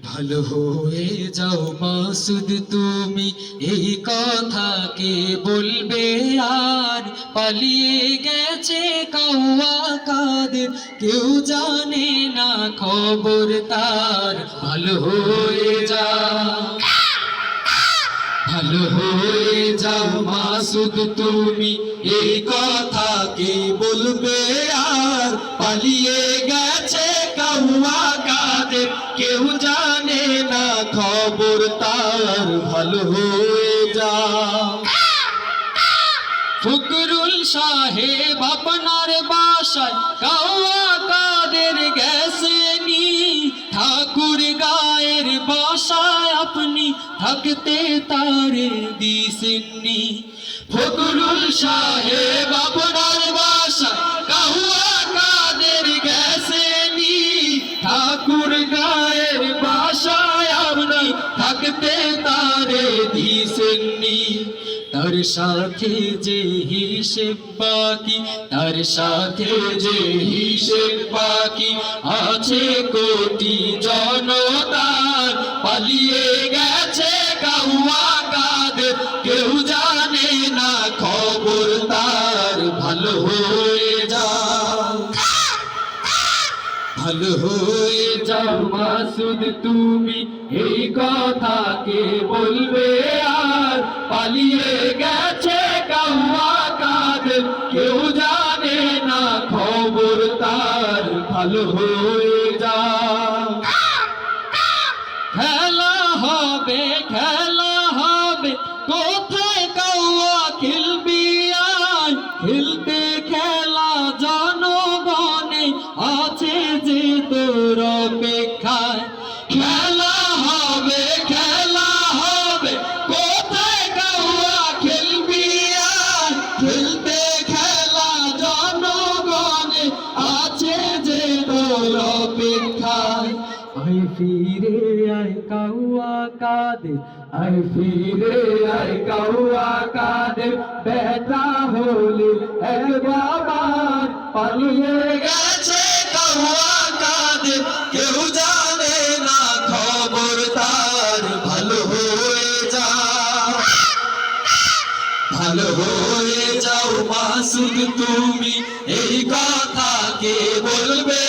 ভালো হয়ে যাও মাসুদ তুমি, এই কথা কে বলবে আর? পালিয়ে গেছে কাউয়া কাদের, কেউ জানে না খবর তার। ভালো হয়ে যাও, ভালো হয়ে যাও মাসুদ তুমি, এই কথা কে বলবে আর? পালিয়ে গেছে কাউয়া কাদের, কেউ জানে না খবর তার। ভালো হয়ে যাও। ফকরুল সাহেব আপনার বাসায় কাউয়া কাদের গেছেনি, ঠাকুর গায়ের বাসায় আপনি থাকতে তারে দিছেননি। ফকরুল সাহেব আপনার বাসায় কাউয়া কাদের গেছেনি, ঠাকুর গায়ের বাসায় আপনি থাকতে তারে দিছেননি। তার সাথে যে হিসেব বাকি, তার সাথে যে হিসেব বাকি আছে কোটি জনতার। পালিয়ে গেছে কাউয়া কাদের, কেউ জানে না খবর তার। ভালো হয়ে যাও, ভালো হয়ে যাও মাসুদ তুমি, এই কথা কে বলবে আর? পালিয়ে গেছে কাউয়া কাদের, কেউ জানে না খবর তার। ভালো হয়ে যাও। খেলা হবে, খেলা হবে, কোথায় কাউয়া খেলবি আয়? খেলতে খেলা জনগণে আছে যে তোর অপেক্ষায়। খেলা হবে, খেলা হবে, কোথায় কাউয়া খেলবি আয়? খেলতে খেলা জনগণে আছে যে তোর অপেক্ষায়। আয় ফিরে আয় কাউয়া কাদের, আয় ফিরে আয় কাউয়া কাদের, বেটা হলে একবার। পালিয়ে গেছে কাউয়া কাদের, কেউ জানে না খবর তার। ভালো হয়ে যাও, ভালো হয়ে যাও মাসুদ তুমি, এই কথা কে বলবে